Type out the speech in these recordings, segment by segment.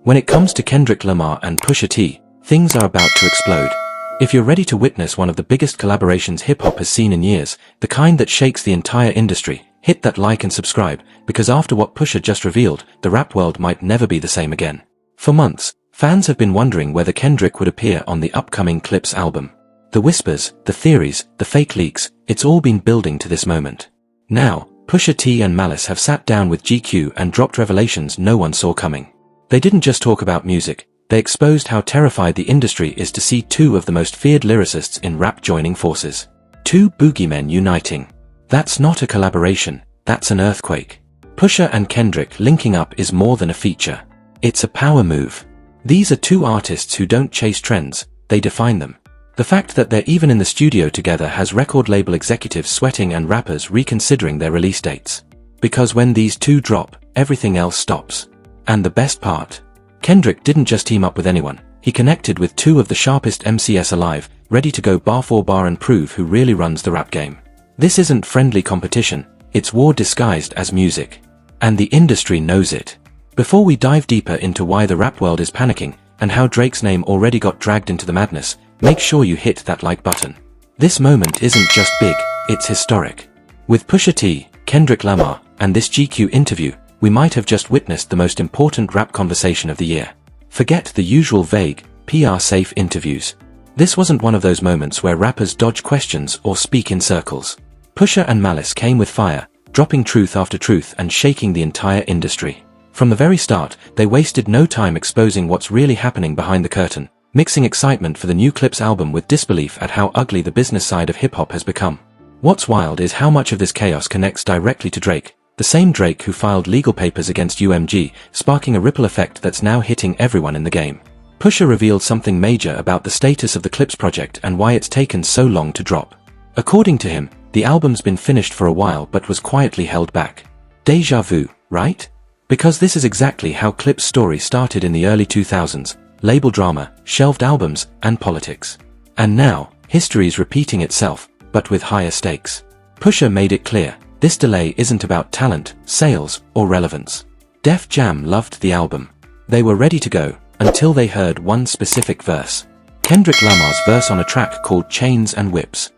When it comes to Kendrick Lamar and Pusha T, things are about to explode. If you're ready to witness one of the biggest collaborations hip-hop has seen in years, the kind that shakes the entire industry, hit that like and subscribe, because after what Pusha just revealed, the rap world might never be the same again. For months, fans have been wondering whether Kendrick would appear on the upcoming Clips album. The whispers, the theories, the fake leaks, it's all been building to this moment. Now, Pusha T and Malice have sat down with GQ and dropped revelations no one saw coming. They didn't just talk about music, they exposed how terrified the industry is to see two of the most feared lyricists in rap joining forces. Two boogeymen uniting. That's not a collaboration, that's an earthquake. Pusha and Kendrick linking up is more than a feature. It's a power move. These are two artists who don't chase trends, they define them. The fact that they're even in the studio together has record label executives sweating and rappers reconsidering their release dates. Because when these two drop, everything else stops. And the best part? Kendrick didn't just team up with anyone, he connected with two of the sharpest MCs alive, ready to go bar for bar and prove who really runs the rap game. This isn't friendly competition, it's war disguised as music. And the industry knows it. Before we dive deeper into why the rap world is panicking, and how Drake's name already got dragged into the madness, make sure you hit that like button. This moment isn't just big, it's historic. With Pusha T, Kendrick Lamar, and this GQ interview, we might have just witnessed the most important rap conversation of the year. Forget the usual vague, PR-safe interviews. This wasn't one of those moments where rappers dodge questions or speak in circles. Pusha and Malice came with fire, dropping truth after truth and shaking the entire industry. From the very start, they wasted no time exposing what's really happening behind the curtain, mixing excitement for the new Clips album with disbelief at how ugly the business side of hip-hop has become. What's wild is how much of this chaos connects directly to Drake, the same Drake who filed legal papers against UMG, sparking a ripple effect that's now hitting everyone in the game. Pusha revealed something major about the status of the Clips project and why it's taken so long to drop. According to him, the album's been finished for a while but was quietly held back. Deja vu, right? Because this is exactly how Clips' story started in the early 2000s, label drama, shelved albums, and politics. And now, history's repeating itself, but with higher stakes. Pusha made it clear, this delay isn't about talent, sales, or relevance. Def Jam loved the album. They were ready to go, until they heard one specific verse. Kendrick Lamar's verse on a track called Chains and Whips.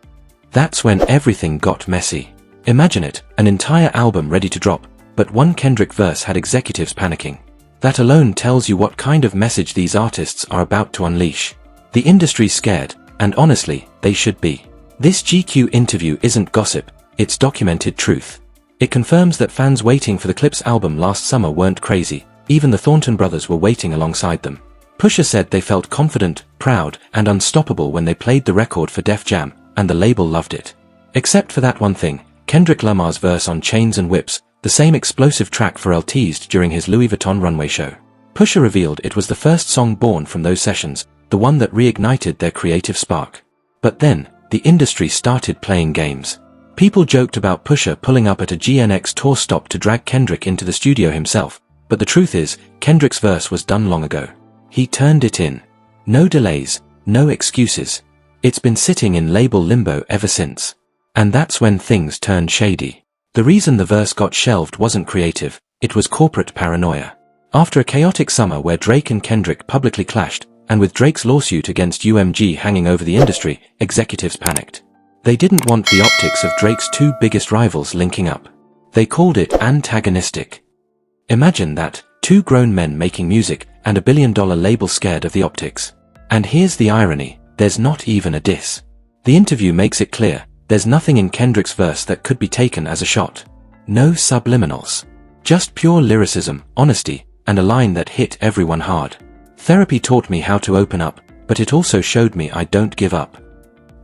That's when everything got messy. Imagine it, an entire album ready to drop, but one Kendrick verse had executives panicking. That alone tells you what kind of message these artists are about to unleash. The industry's scared, and honestly, they should be. This GQ interview isn't gossip, it's documented truth. It confirms that fans waiting for the Clips album last summer weren't crazy, even the Thornton brothers were waiting alongside them. Pusha said they felt confident, proud, and unstoppable when they played the record for Def Jam, and the label loved it. Except for that one thing, Kendrick Lamar's verse on Chains and Whips, the same explosive track Pharrell teased during his Louis Vuitton runway show. Pusha revealed it was the first song born from those sessions, the one that reignited their creative spark. But then, the industry started playing games. People joked about Pusha pulling up at a GNX tour stop to drag Kendrick into the studio himself, but the truth is, Kendrick's verse was done long ago. He turned it in. No delays, no excuses. It's been sitting in label limbo ever since. And that's when things turned shady. The reason the verse got shelved wasn't creative, it was corporate paranoia. After a chaotic summer where Drake and Kendrick publicly clashed, and with Drake's lawsuit against UMG hanging over the industry, executives panicked. They didn't want the optics of Drake's two biggest rivals linking up. They called it antagonistic. Imagine that, two grown men making music, and $1 billion label scared of the optics. And here's the irony, there's not even a diss. The interview makes it clear, there's nothing in Kendrick's verse that could be taken as a shot. No subliminals. Just pure lyricism, honesty, and a line that hit everyone hard. Therapy taught me how to open up, but it also showed me I don't give up.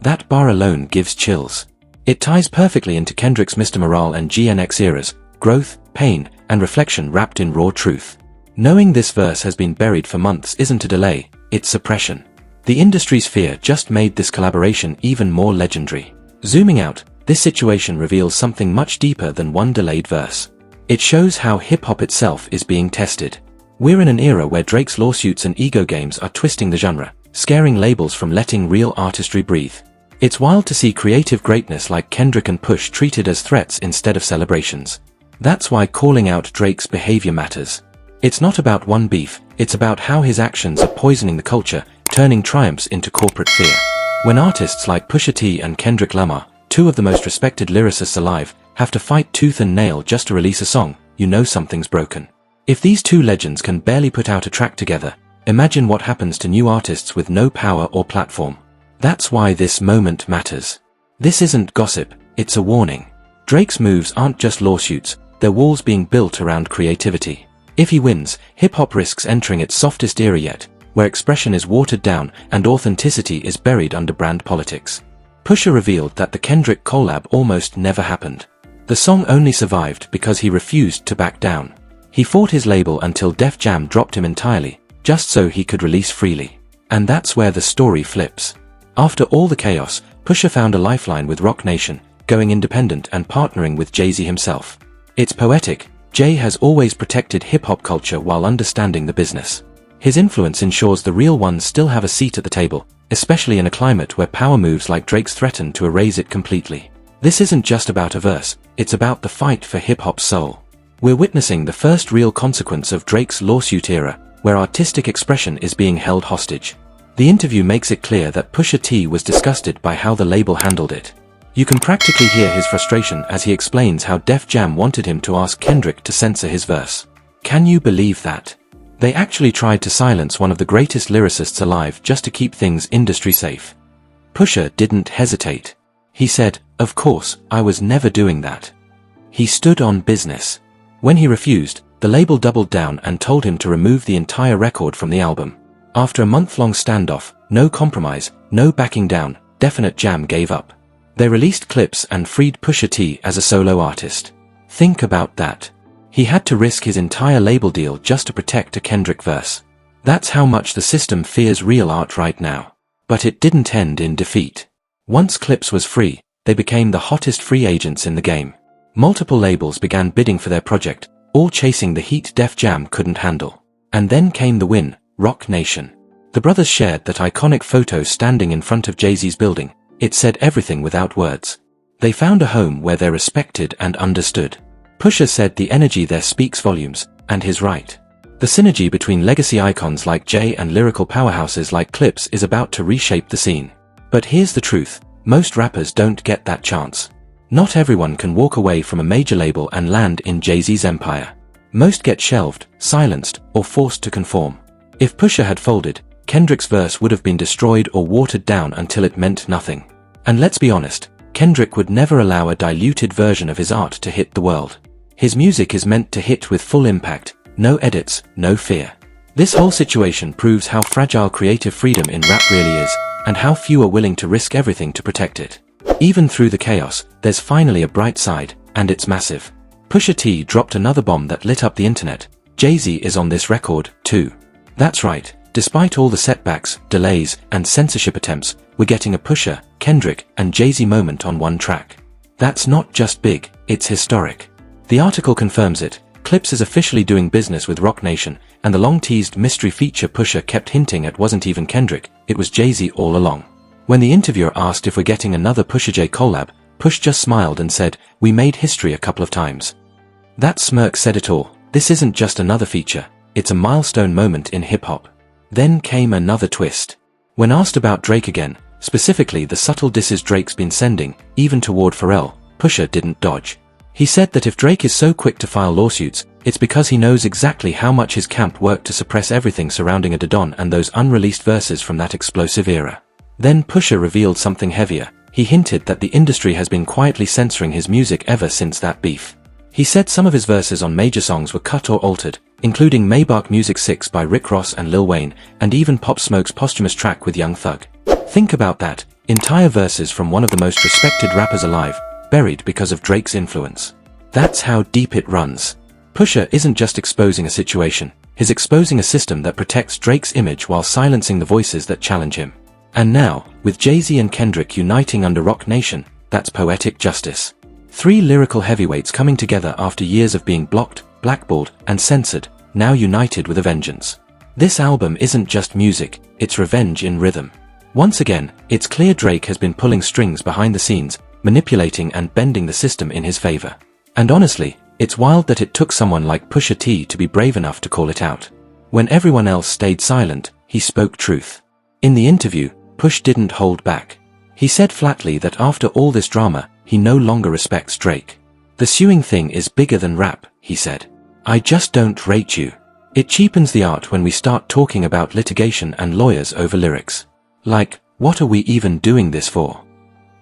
That bar alone gives chills. It ties perfectly into Kendrick's Mr. Morale and GNX eras, growth, pain, and reflection wrapped in raw truth. Knowing this verse has been buried for months isn't a delay, it's suppression. The industry's fear just made this collaboration even more legendary. Zooming out, this situation reveals something much deeper than one delayed verse. It shows how hip-hop itself is being tested. We're in an era where Drake's lawsuits and ego games are twisting the genre, scaring labels from letting real artistry breathe. It's wild to see creative greatness like Kendrick and Push treated as threats instead of celebrations. That's why calling out Drake's behavior matters. It's not about one beef, it's about how his actions are poisoning the culture, turning triumphs into corporate fear. When artists like Pusha T and Kendrick Lamar, two of the most respected lyricists alive, have to fight tooth and nail just to release a song, you know something's broken. If these two legends can barely put out a track together, imagine what happens to new artists with no power or platform. That's why this moment matters. This isn't gossip, it's a warning. Drake's moves aren't just lawsuits, they're walls being built around creativity. If he wins, hip-hop risks entering its softest era yet, where expression is watered down and authenticity is buried under brand politics. Pusha revealed that the Kendrick collab almost never happened. The song only survived because he refused to back down. He fought his label until Def Jam dropped him entirely, just so he could release freely. And that's where the story flips. After all the chaos, Pusha found a lifeline with Roc Nation, going independent and partnering with Jay-Z himself. It's poetic. Jay has always protected hip-hop culture while understanding the business. His influence ensures the real ones still have a seat at the table, especially in a climate where power moves like Drake's threaten to erase it completely. This isn't just about a verse, it's about the fight for hip-hop's soul. We're witnessing the first real consequence of Drake's lawsuit era, where artistic expression is being held hostage. The interview makes it clear that Pusha T was disgusted by how the label handled it. You can practically hear his frustration as he explains how Def Jam wanted him to ask Kendrick to censor his verse. Can you believe that? They actually tried to silence one of the greatest lyricists alive just to keep things industry safe. Pusha didn't hesitate. He said, "Of course, I was never doing that." He stood on business. When he refused, the label doubled down and told him to remove the entire record from the album. After a month-long standoff, no compromise, no backing down, Definite Jam gave up. They released clips and freed Pusha T as a solo artist. Think about that. He had to risk his entire label deal just to protect a Kendrick verse. That's how much the system fears real art right now. But it didn't end in defeat. Once Clips was free, they became the hottest free agents in the game. Multiple labels began bidding for their project, all chasing the heat Def Jam couldn't handle. And then came the win, Roc Nation. The brothers shared that iconic photo standing in front of Jay-Z's building. It said everything without words. They found a home where they're respected and understood. Pusha said the energy there speaks volumes, and he's right. The synergy between legacy icons like Jay and lyrical powerhouses like Clips is about to reshape the scene. But here's the truth, most rappers don't get that chance. Not everyone can walk away from a major label and land in Jay-Z's empire. Most get shelved, silenced, or forced to conform. If Pusha had folded, Kendrick's verse would have been destroyed or watered down until it meant nothing. And let's be honest, Kendrick would never allow a diluted version of his art to hit the world. His music is meant to hit with full impact, no edits, no fear. This whole situation proves how fragile creative freedom in rap really is, and how few are willing to risk everything to protect it. Even through the chaos, there's finally a bright side, and it's massive. Pusha T dropped another bomb that lit up the internet. Jay-Z is on this record, too. That's right. Despite all the setbacks, delays, and censorship attempts, we're getting a Pusha, Kendrick, and Jay-Z moment on one track. That's not just big, it's historic. The article confirms it. Clips is officially doing business with Roc Nation, and the long-teased mystery feature Pusha kept hinting at wasn't even Kendrick, it was Jay-Z all along. When the interviewer asked if we're getting another Pusha J collab, Push just smiled and said, "We made history a couple of times." That smirk said it all. This isn't just another feature, it's a milestone moment in hip-hop. Then came another twist. When asked about Drake again, specifically the subtle disses Drake's been sending, even toward Pharrell, Pusha didn't dodge. He said that if Drake is so quick to file lawsuits, it's because he knows exactly how much his camp worked to suppress everything surrounding a Don and those unreleased verses from that explosive era. Then Pusha revealed something heavier. He hinted that the industry has been quietly censoring his music ever since that beef. He said some of his verses on major songs were cut or altered, including Maybach Music 6 by Rick Ross and Lil Wayne, and even Pop Smoke's posthumous track with Young Thug. Think about that, entire verses from one of the most respected rappers alive, buried because of Drake's influence. That's how deep it runs. Pusha isn't just exposing a situation, he's exposing a system that protects Drake's image while silencing the voices that challenge him. And now, with Jay-Z and Kendrick uniting under Roc Nation, that's poetic justice. Three lyrical heavyweights coming together after years of being blocked, blackballed, and censored, now united with a vengeance. This album isn't just music, it's revenge in rhythm. Once again, it's clear Drake has been pulling strings behind the scenes, manipulating and bending the system in his favor. And honestly, It's wild that it took someone like Pusha T to be brave enough to call it out. When everyone else stayed silent, he spoke truth. In the interview, Push didn't hold back. He said flatly that after all this drama, he no longer respects Drake. "The suing thing is bigger than rap," he said. "I just don't rate you. It cheapens the art when we start talking about litigation and lawyers over lyrics. Like, what are we even doing this for?"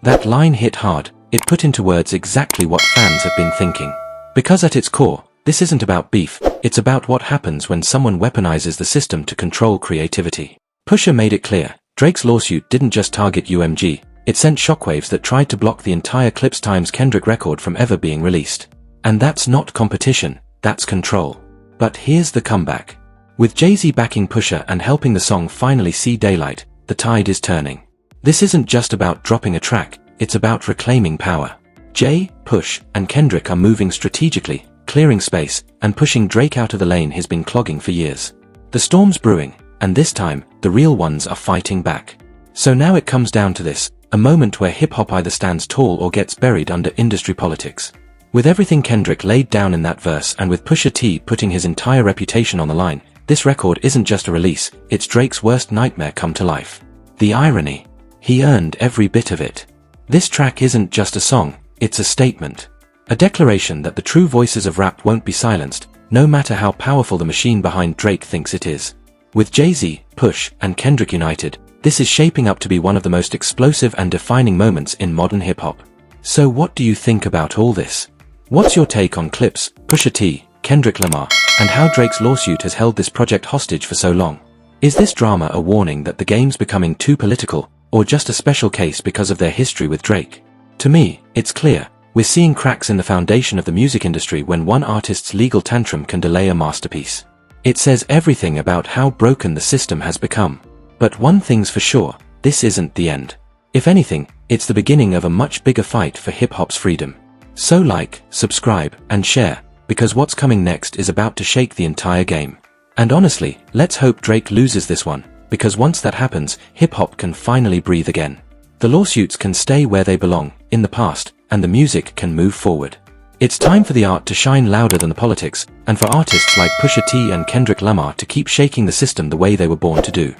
That line hit hard. It put into words exactly what fans have been thinking. Because at its core, this isn't about beef, it's about what happens when someone weaponizes the system to control creativity. Pusha made it clear, Drake's lawsuit didn't just target UMG, it sent shockwaves that tried to block the entire Clips Times Kendrick record from ever being released. And that's not competition, that's control. But here's the comeback. With Jay-Z backing Pusha and helping the song finally see daylight, the tide is turning. This isn't just about dropping a track, it's about reclaiming power. Jay, Push, and Kendrick are moving strategically, clearing space, and pushing Drake out of the lane he's been clogging for years. The storm's brewing, and this time, the real ones are fighting back. So now it comes down to this, a moment where hip-hop either stands tall or gets buried under industry politics. With everything Kendrick laid down in that verse and with Pusha T putting his entire reputation on the line, this record isn't just a release, it's Drake's worst nightmare come to life. The irony. He earned every bit of it. This track isn't just a song, it's a statement. A declaration that the true voices of rap won't be silenced, no matter how powerful the machine behind Drake thinks it is. With Jay-Z, Push, and Kendrick united, this is shaping up to be one of the most explosive and defining moments in modern hip-hop. So what do you think about all this? What's your take on Clips, Pusha T, Kendrick Lamar, and how Drake's lawsuit has held this project hostage for so long? Is this drama a warning that the game's becoming too political, or just a special case because of their history with Drake? To me, it's clear. We're seeing cracks in the foundation of the music industry when one artist's legal tantrum can delay a masterpiece. It says everything about how broken the system has become. But one thing's for sure, this isn't the end. If anything, it's the beginning of a much bigger fight for hip-hop's freedom. So like, subscribe, and share, because what's coming next is about to shake the entire game. And honestly, let's hope Drake loses this one, because once that happens, hip-hop can finally breathe again. The lawsuits can stay where they belong, in the past, and the music can move forward. It's time for the art to shine louder than the politics, and for artists like Pusha T and Kendrick Lamar to keep shaking the system the way they were born to do.